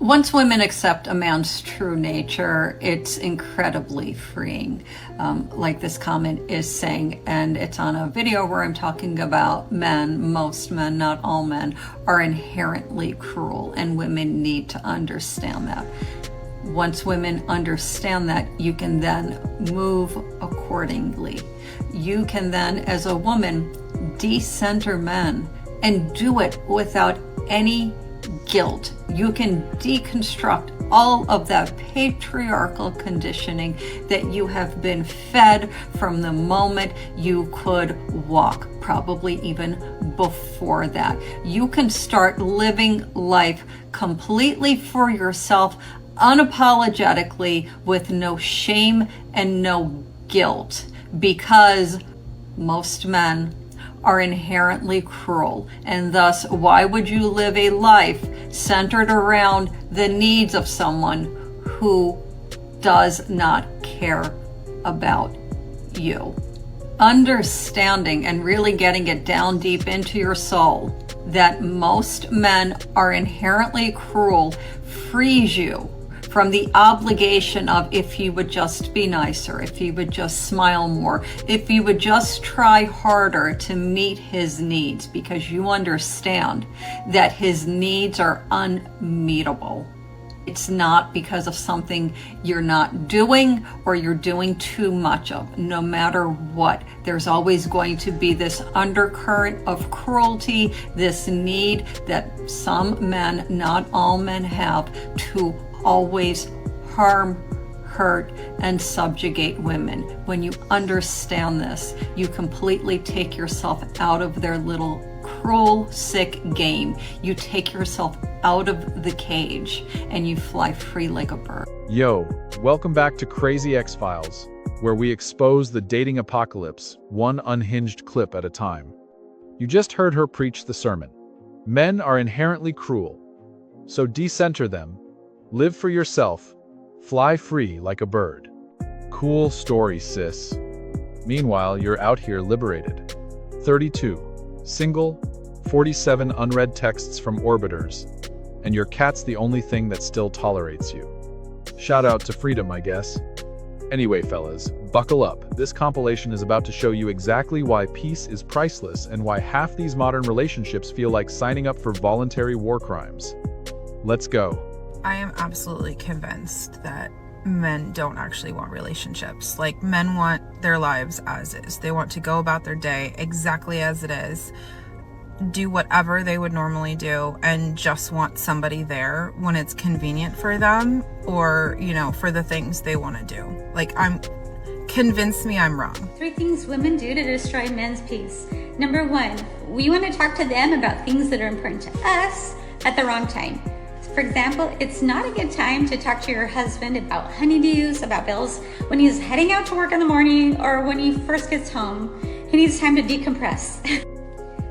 Once women accept a man's true nature, it's incredibly freeing. Like this comment is saying, and it's on a video where I'm talking about men, most men, not all men, are inherently cruel, and women need to understand that. Once women understand that, you can then move accordingly. You can then, as a woman, decenter men and do it without any guilt. You can deconstruct all of that patriarchal conditioning that you have been fed from the moment you could walk, probably even before that. You can start living life completely for yourself, unapologetically, with no shame and no guilt, because most men are inherently cruel, and thus why would you live a life centered around the needs of someone who does not care about you? Understanding and really getting it down deep into your soul that most men are inherently cruel frees you from the obligation of, if he would just be nicer, if he would just smile more, if he would just try harder to meet his needs, because you understand that his needs are unmeetable. It's not because of something you're not doing or you're doing too much of. No matter what, there's always going to be this undercurrent of cruelty, this need that some men, not all men, have to always harm, hurt, and subjugate women. When you understand this, you completely take yourself out of their little cruel, sick game. You take yourself out of the cage and you fly free like a bird. Yo, welcome back to Crazy X-Files, where we expose the dating apocalypse, one unhinged clip at a time. You just heard her preach the sermon. Men are inherently cruel, so decenter them. Live for yourself. Fly free like a bird. Cool story, sis. Meanwhile, you're out here liberated. 32. Single. 47 unread texts from orbiters. And your cat's the only thing that still tolerates you. Shout out to freedom, I guess. Anyway, fellas, buckle up. This compilation is about to show you exactly why peace is priceless and why half these modern relationships feel like signing up for voluntary war crimes. Let's go. I am absolutely convinced that men don't actually want relationships. Like, men want their lives as is. They want to go about their day exactly as it is, do whatever they would normally do, and just want somebody there when it's convenient for them or, you know, for the things they want to do. Like, convince me I'm wrong. 3 things women do to destroy men's peace. Number 1, we want to talk to them about things that are important to us at the wrong time. For example, it's not a good time to talk to your husband about honeydews, about bills, when he's heading out to work in the morning or when he first gets home. He needs time to decompress.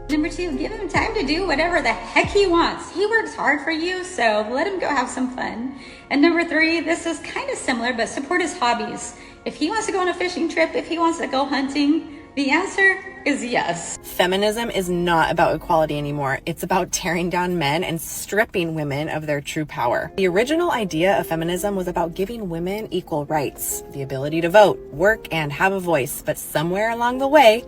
Number 2, give him time to do whatever the heck he wants. He works hard for you, so let him go have some fun. And number 3, this is kind of similar, but support his hobbies. If he wants to go on a fishing trip, if he wants to go hunting, the answer is yes. Feminism is not about equality anymore. It's about tearing down men and stripping women of their true power. The original idea of feminism was about giving women equal rights, the ability to vote, work, and have a voice. But somewhere along the way,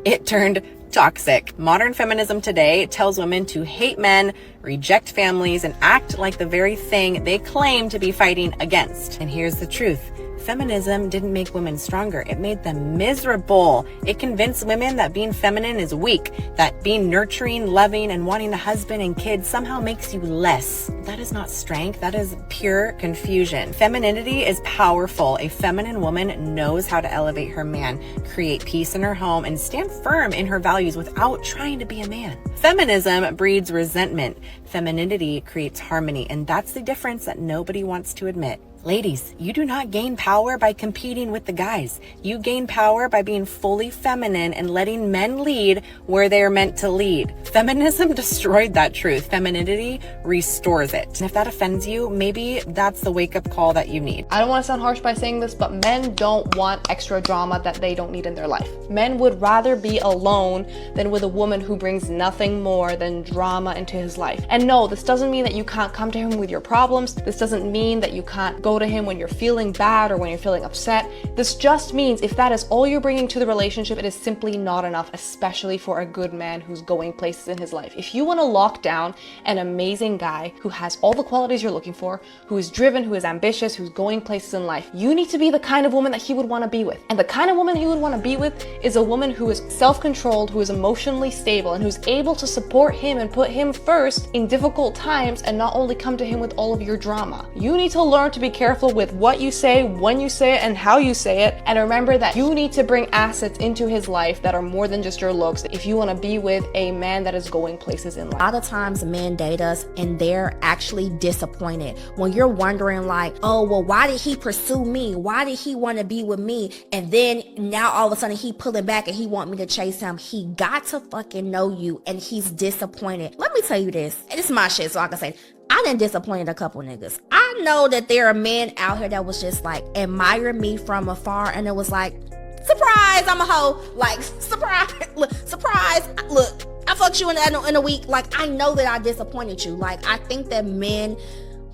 it turned toxic. Modern feminism today tells women to hate men, reject families, and act like the very thing they claim to be fighting against. And here's the truth. Feminism didn't make women stronger. It made them miserable. It convinced women that being feminine is weak, that being nurturing, loving, and wanting a husband and kids somehow makes you less. That is not strength. That is pure confusion. Femininity is powerful. A feminine woman knows how to elevate her man, create peace in her home, and stand firm in her values without trying to be a man. Feminism breeds resentment. Femininity creates harmony, and that's the difference that nobody wants to admit. Ladies, you do not gain power by competing with the guys. You gain power by being fully feminine and letting men lead where they are meant to lead. Feminism destroyed that truth. Femininity restores it. And if that offends you, maybe that's the wake-up call that you need. I don't want to sound harsh by saying this, but men don't want extra drama that they don't need in their life. Men would rather be alone than with a woman who brings nothing more than drama into his life. And no, this doesn't mean that you can't come to him with your problems. This doesn't mean that you can't go to him when you're feeling bad or when you're feeling upset. This just means if that is all you're bringing to the relationship, it is simply not enough, especially for a good man who's going places in his life. If you want to lock down an amazing guy who has all the qualities you're looking for, who is driven, who is ambitious, who's going places in life, you need to be the kind of woman that he would want to be with. And the kind of woman he would want to be with is a woman who is self-controlled, who is emotionally stable, and who's able to support him and put him first in difficult times and not only come to him with all of your drama. You need to learn to be careful with what you say, when you say it, and how you say it. And remember that you need to bring assets into his life that are more than just your looks if you want to be with a man that is going places in life. A lot of times men date us and they're actually disappointed. When you're wondering like, oh, well, why did he pursue me? Why did he want to be with me? And then now all of a sudden he pulling back and he want me to chase him. He got to fucking know you and he's disappointed. Let me tell you this. And this is my shit, so I can say, I done disappointed a couple niggas. I know that there are men out here that was just like admire me from afar and it was like, surprise, I'm a hoe. Like, surprise, look, surprise, look, I fucked you in a week. Like, I know that I disappointed you. Like, I think that men,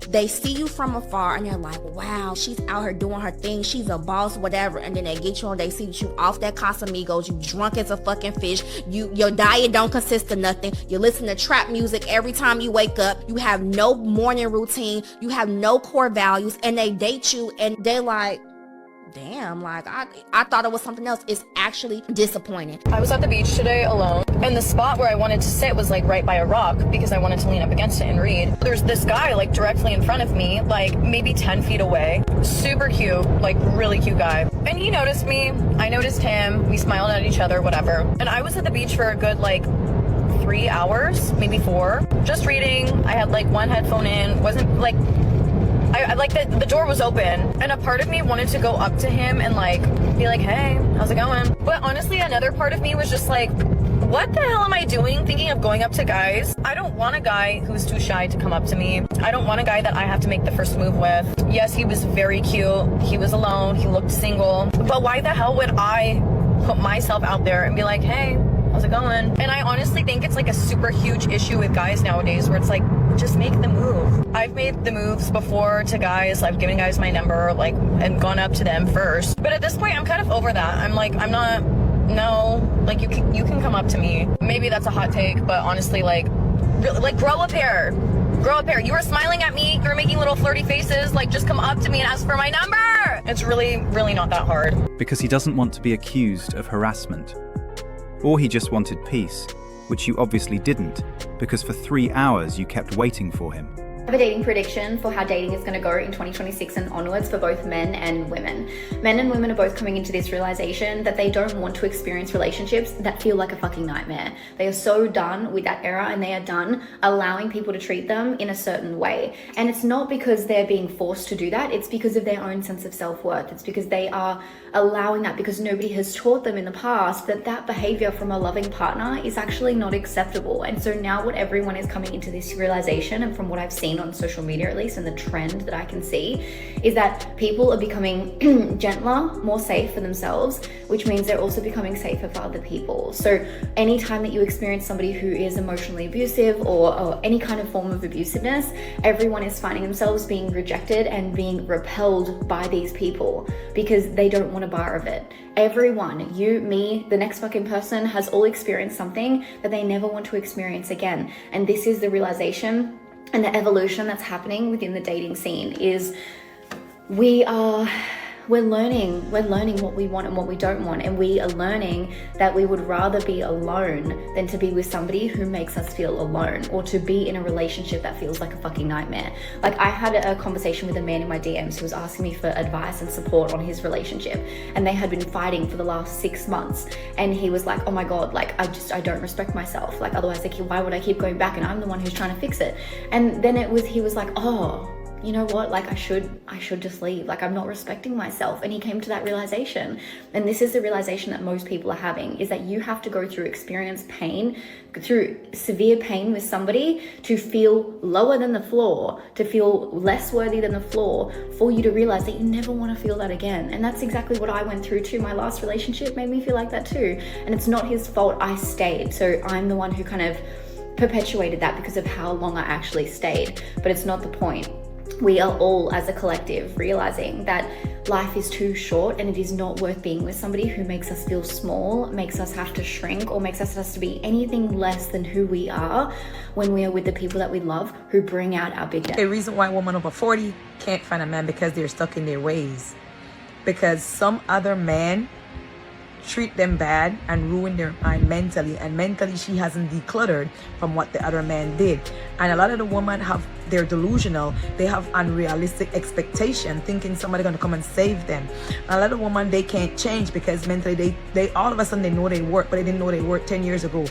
they see you from afar and they're like, wow, she's out here doing her thing. She's a boss, whatever. And then they get you and they see you off that Casamigos. You drunk as a fucking fish. Your diet don't consist of nothing. You listen to trap music every time you wake up. You have no morning routine. You have no core values. And they date you and they're like, damn, like I thought it was something else. It's actually disappointing. I was at the beach today alone, and the spot where I wanted to sit was like right by a rock because I wanted to lean up against it and read. There's this guy like directly in front of me, like maybe 10 feet away. Super cute, like really cute guy. And he noticed me, I noticed him, we smiled at each other, whatever. And I was at the beach for a good like 3 hours, maybe 4, just reading. I had like one headphone in, wasn't like, I like that the door was open and a part of me wanted to go up to him and like be like, hey, how's it going? But honestly, another part of me was just like, what the hell am I doing thinking of going up to guys? I don't want a guy who's too shy to come up to me. I don't want a guy that I have to make the first move with. Yes, he was very cute. He was alone. He looked single. But why the hell would I put myself out there and be like, hey, how's it going? And I honestly think it's like a super huge issue with guys nowadays where it's like, just make the move. I've made the moves before to guys. I've given guys my number, like, and gone up to them first. But at this point, I'm kind of over that. I'm like, I'm not, no, like you can come up to me. Maybe that's a hot take, but honestly, like, really, like grow a pair. Grow a pair. You were smiling at me. You were making little flirty faces. Like, just come up to me and ask for my number. It's really, really not that hard. Because he doesn't want to be accused of harassment. Or he just wanted peace, which you obviously didn't, because for 3 hours you kept waiting for him. I have a dating prediction for how dating is going to go in 2026 and onwards for both men and women. Men and women are both coming into this realization that they don't want to experience relationships that feel like a fucking nightmare. They are so done with that era and they are done allowing people to treat them in a certain way. And it's not because they're being forced to do that, it's because of their own sense of self-worth. It's because they are allowing that because nobody has taught them in the past that that behavior from a loving partner is actually not acceptable. And so now what everyone is coming into this realization, and from what I've seen on social media at least, and the trend that I can see, is that people are becoming gentler, more safe for themselves, which means they're also becoming safer for other people. So anytime that you experience somebody who is emotionally abusive or any kind of form of abusiveness, everyone is finding themselves being rejected and being repelled by these people because they don't want a bar of it. Everyone, you, me, the next fucking person, has all experienced something that they never want to experience again. And this is the realization and the evolution that's happening within the dating scene. Is we're learning what we want and what we don't want, and we are learning that we would rather be alone than to be with somebody who makes us feel alone, or to be in a relationship that feels like a fucking nightmare. Like, I had a conversation with a man in my DMs who was asking me for advice and support on his relationship, and they had been fighting for the last 6 months, and he was like, oh my god, like I don't respect myself, like otherwise why would I keep going back, and I'm the one who's trying to fix it. And then he was like, oh, you know what, like I should just leave. Like I'm not respecting myself. And he came to that realization. And this is the realization that most people are having, is that you have to go through through severe pain with somebody to feel lower than the floor, to feel less worthy than the floor, for you to realize that you never want to feel that again. And that's exactly what I went through too. My last relationship made me feel like that too. And it's not his fault I stayed. So I'm the one who kind of perpetuated that because of how long I actually stayed. But it's not the point. We are all, as a collective, realizing that life is too short and it is not worth being with somebody who makes us feel small, makes us have to shrink, or makes us have to be anything less than who we are when we are with the people that we love, who bring out our big dad. The reason why women over 40 can't find a man, because they're stuck in their ways. Because some other man treat them bad and ruin their mind mentally, and mentally she hasn't decluttered from what the other man did. And a lot of the women they're delusional, they have unrealistic expectation, thinking somebody gonna come and save them. And a lot of women, they can't change because mentally they all of a sudden they know they work, but they didn't know they worked 10 years ago.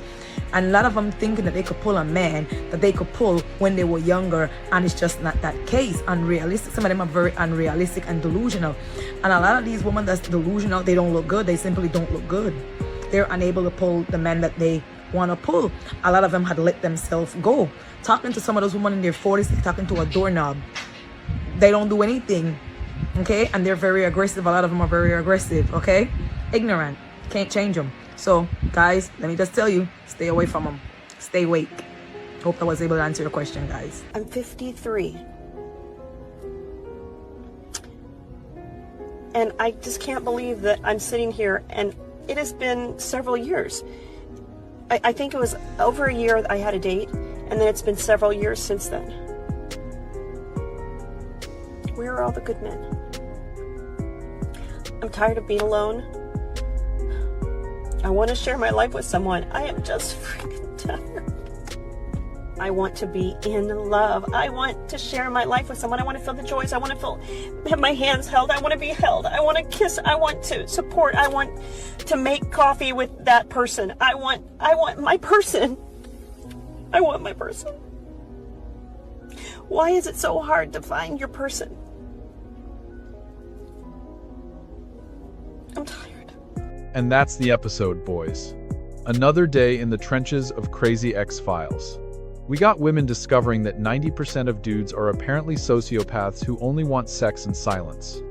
And a lot of them thinking that they could pull a man that they could pull when they were younger, and it's just not that case. Unrealistic. Some of them are very unrealistic and delusional. And a lot of these women that's delusional, they don't look good. They simply don't look good. They're unable to pull the men that they want to pull. A lot of them had let themselves go. Talking to some of those women in their 40s, they're talking to a doorknob. They don't do anything, okay? And they're very aggressive. A lot of them are very aggressive, okay? Ignorant. Can't change them. So, guys, let me just tell you, stay away from them. Stay awake. Hope I was able to answer your question, guys. I'm 53. And I just can't believe that I'm sitting here, and it has been several years. I think it was over a year I had a date, and then it's been several years since then. Where are all the good men? I'm tired of being alone. I want to share my life with someone. I am just freaking tired. I want to be in love. I want to share my life with someone. I want to feel the joys. I want to have my hands held. I want to be held. I want to kiss. I want to support. I want to make coffee with that person. I want my person. I want my person. Why is it so hard to find your person? I'm tired. And that's the episode, boys. Another day in the trenches of Crazy X-Files. We got women discovering that 90% of dudes are apparently sociopaths who only want sex and silence.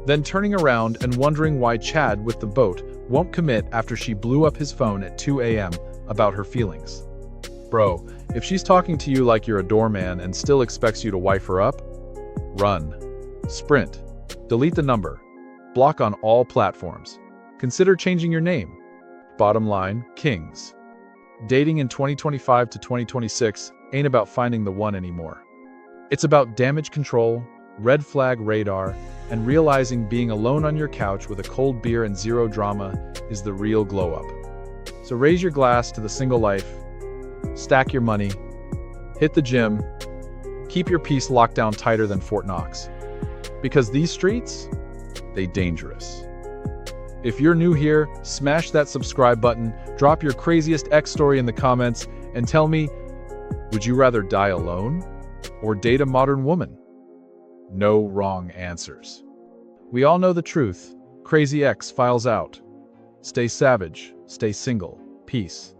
Then turning around and wondering why Chad with the boat won't commit after she blew up his phone at 2 a.m. about her feelings. Bro, if she's talking to you like you're a doorman and still expects you to wife her up, run. Sprint. Delete the number. Block on all platforms. Consider changing your name. Bottom line, kings. Dating in 2025 to 2026 ain't about finding the one anymore. It's about damage control, red flag radar, and realizing being alone on your couch with a cold beer and zero drama is the real glow up. So raise your glass to the single life, stack your money, hit the gym, keep your peace locked down tighter than Fort Knox. Because these streets, they dangerous. If you're new here, smash that subscribe button, drop your craziest X story in the comments, and tell me, would you rather die alone or date a modern woman? No wrong answers. We all know the truth. Crazy X Files out. Stay savage, stay single. Peace.